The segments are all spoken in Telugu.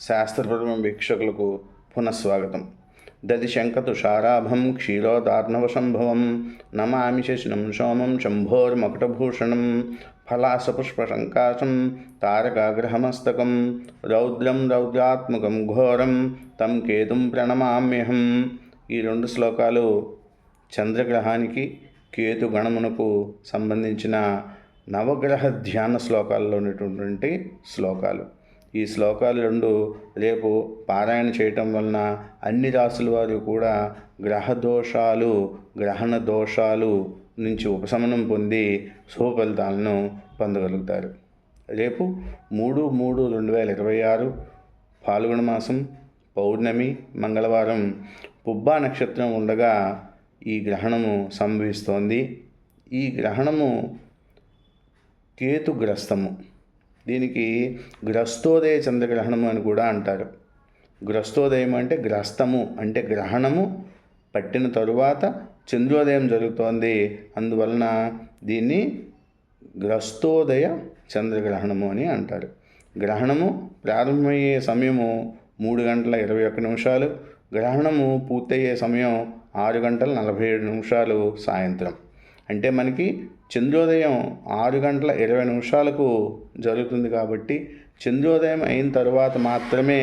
శాస్త్రపరమ వీక్షకులకు పునఃస్వాగతం. దదిశంకతుషారాభం క్షీరోదార్ణవసంభవం నమామి శశినం సోమం శంభోర్మకుటభూషణం ఫలాసపుష్పశంకాశం తారకాగ్రహమస్తకం రౌద్రం రౌద్రాత్మకం ఘోరం తం కేతుం ప్రణమామ్యహం. ఈ రెండు శ్లోకాలు చంద్రగ్రహానికి కేతు గణమునకు సంబంధించిన నవగ్రహ ధ్యాన శ్లోకాల్లో ఉన్నటువంటి శ్లోకాలు. ఈ శ్లోకాలు రెండు రేపు పారాయణ చేయటం వలన అన్ని రాసుల వారు కూడా గ్రహదోషాలు గ్రహణ దోషాలు నుంచి ఉపశమనం పొంది శుభ ఫలితాలను పొందగలుగుతారు. రేపు 3/3/2026 ఫాల్గుణ మాసం పౌర్ణమి మంగళవారం పుబ్బా నక్షత్రం ఉండగా ఈ గ్రహణము సంభవిస్తోంది. ఈ గ్రహణము కేతుగ్రస్తము. దీనికి గ్రస్తోదయ చంద్రగ్రహణము అని కూడా అంటారు. గ్రస్తోదయం అంటే గ్రస్తము అంటే గ్రహణము పట్టిన తరువాత చంద్రోదయం జరుగుతోంది. అందువలన దీన్ని గ్రస్తోదయ చంద్రగ్రహణము అని అంటారు. గ్రహణము ప్రారంభమయ్యే సమయము 3:21. గ్రహణము పూర్తయ్యే సమయం 6:47 సాయంత్రం. అంటే మనకి చంద్రోదయం 6:20 జరుగుతుంది. కాబట్టి చంద్రోదయం అయిన తర్వాత మాత్రమే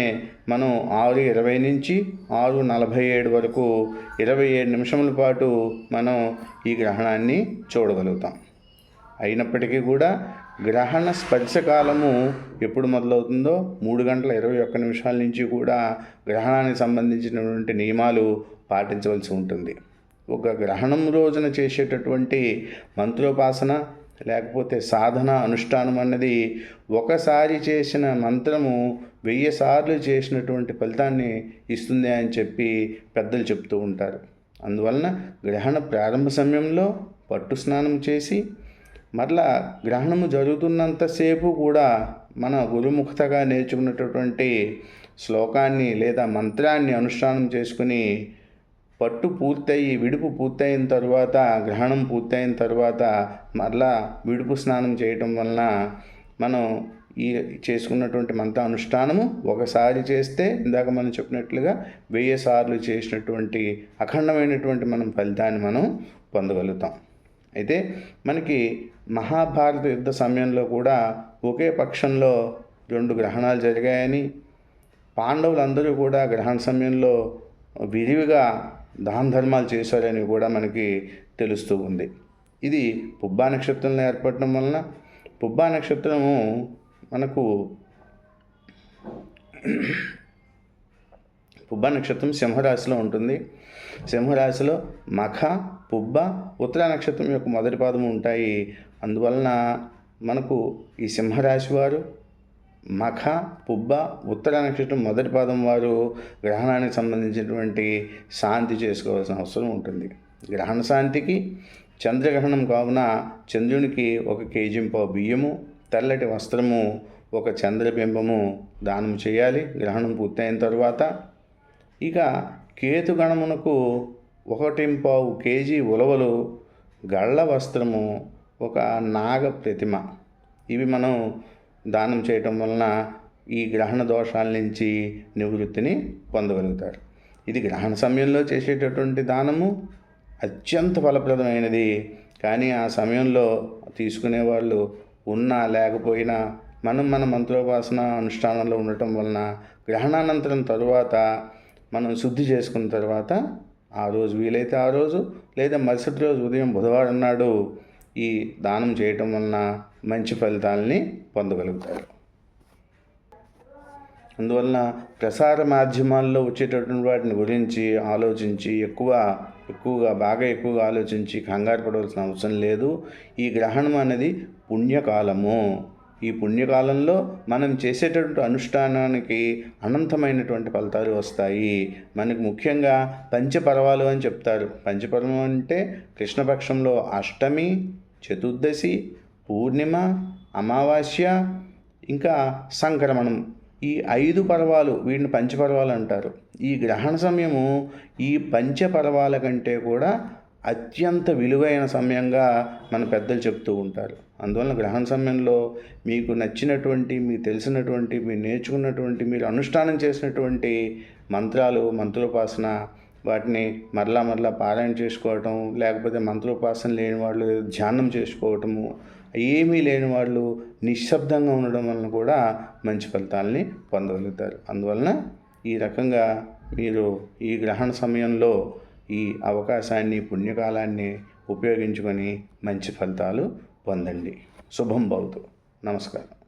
మనం 6:20 నుంచి 6:47 వరకు 27 నిమిషముల పాటు మనం ఈ గ్రహణాన్ని చూడగలుగుతాం. అయినప్పటికీ కూడా గ్రహణ స్పర్శకాలము ఎప్పుడు మొదలవుతుందో 3:21 నుంచి కూడా గ్రహణానికి సంబంధించినటువంటి నియమాలు పాటించవలసి ఉంటుంది. ఒక గ్రహణం రోజున చేసేటటువంటి మంత్రోపాసన లేకపోతే సాధన అనుష్ఠానం అన్నది ఒకసారి చేసిన మంత్రము 1000 సార్లు చేసినటువంటి ఫలితాన్ని ఇస్తుంది అని చెప్పి పెద్దలు చెప్తూ ఉంటారు. అందువలన గ్రహణ ప్రారంభ సమయంలో పట్టు స్నానం చేసి మరలా గ్రహణము జరుగుతున్నంతసేపు కూడా మన గురుముఖతగా నేర్చుకున్నటువంటి శ్లోకాన్ని లేదా మంత్రాన్ని అనుష్ఠానం చేసుకుని పట్టు పూర్తయి విడుపు పూర్తయిన తర్వాత గ్రహణం పూర్తయిన తర్వాత మరలా విడుపు స్నానం చేయటం వలన మనం ఈ చేసుకున్నటువంటి మంత్ర అనుష్ఠానము ఒకసారి చేస్తే ఇందాక మనం చెప్పినట్లుగా 1000 సార్లు చేసినటువంటి అఖండమైనటువంటి మనం ఫలితాన్ని మనం పొందగలుగుతాం. అయితే మనకి మహాభారత యుద్ధ సమయంలో కూడా ఒకే పక్షంలో 2 గ్రహణాలు జరిగాయని, పాండవులందరూ కూడా గ్రహణ సమయంలో విరివిగా దాన ధర్మాలు చేశారని కూడా మనకి తెలుస్తూ ఉంది. ఇది పుబ్బా నక్షత్రంలో ఏర్పడటం వలన పుబ్బా నక్షత్రము మనకు పుబ్బా నక్షత్రం సింహరాశిలో ఉంటుంది. సింహరాశిలో మఖ, పుబ్బ, ఉత్తర నక్షత్రం యొక్క మొదటి పాదము ఉంటాయి. అందువలన మనకు ఈ సింహరాశి వారు మఖ, పుబ్బ, ఉత్తర నక్షత్రం మొదటి పాదం వారు గ్రహణానికి సంబంధించినటువంటి శాంతి చేసుకోవాల్సిన అవసరం ఉంటుంది. గ్రహణ శాంతికి చంద్రగ్రహణం కావున చంద్రునికి 1 కేజీ బియ్యము, తెల్లటి వస్త్రము, 1 చంద్రబింబము దానం చేయాలి గ్రహణం పూర్తయిన తర్వాత. ఇక కేతుగణమునకు 1.25 కేజీ ఉలవలు, గళ్ళ వస్త్రము, 1 నాగ ప్రతిమ ఇవి మనం దానం చేయటం వలన ఈ గ్రహణ దోషాల నుంచి నివృత్తిని పొందగలుగుతారు. ఇది గ్రహణ సమయంలో చేసేటటువంటి దానము అత్యంత ఫలప్రదమైనది. కానీ ఆ సమయంలో తీసుకునేవాళ్ళు ఉన్నా లేకపోయినా మన మంత్రోపాసన అనుష్ఠానంలో ఉండటం వలన గ్రహణానంతరం తరువాత మనం శుద్ధి చేసుకున్న తర్వాత ఆ రోజు వీలైతే ఆ రోజు లేదా మరుసటి రోజు ఉదయం బుధవారం నాడు ఈ దానం చేయటం వలన మంచి ఫలితాలని పొందగలుగుతారు. అందువలన ప్రసార మాధ్యమాల్లో వచ్చేటటువంటి వాటిని గురించి ఆలోచించి బాగా ఎక్కువగా ఆలోచించి కంగారు పడవలసిన అవసరం లేదు. ఈ గ్రహణం అనేది పుణ్యకాలము. ఈ పుణ్యకాలంలో మనం చేసేటటువంటి అనుష్ఠానానికి అనంతమైనటువంటి ఫలితాలు వస్తాయి. మనకు ముఖ్యంగా పంచపర్వాలు అని చెప్తారు. పంచపర్వం అంటే కృష్ణపక్షంలో అష్టమి, చతుర్దశి, పూర్ణిమ, అమావాస్య, ఇంకా సంక్రమణం, ఈ 5 పర్వాలు వీటిని పంచపర్వాలు అంటారు. ఈ గ్రహణ సమయము ఈ పంచపర్వాల కంటే కూడా అత్యంత విలువైన సమయంగా మన పెద్దలు చెప్తూ ఉంటారు. అందువలన గ్రహణ సమయంలో మీకు నచ్చినటువంటి, మీకు తెలిసినటువంటి, మీరు నేర్చుకున్నటువంటి, మీరు అనుష్ఠానం చేసినటువంటి మంత్రాలు, మంత్రోపాసన వాటిని మరలా పారాయణ చేసుకోవటం, లేకపోతే మంత్రోపాసన లేని వాళ్ళు ధ్యానం చేసుకోవటము, ఏమీ లేని వాళ్ళు నిశ్శబ్దంగా ఉండడం వలన కూడా మంచి ఫలితాలని పొందగలుగుతారు. అందువలన ఈ రకంగా మీరు ఈ గ్రహణ సమయంలో ఈ అవకాశాన్ని, పుణ్యకాలాన్ని ఉపయోగించుకొని మంచి ఫలితాలు పొందండి. శుభం భవతు. నమస్కారం.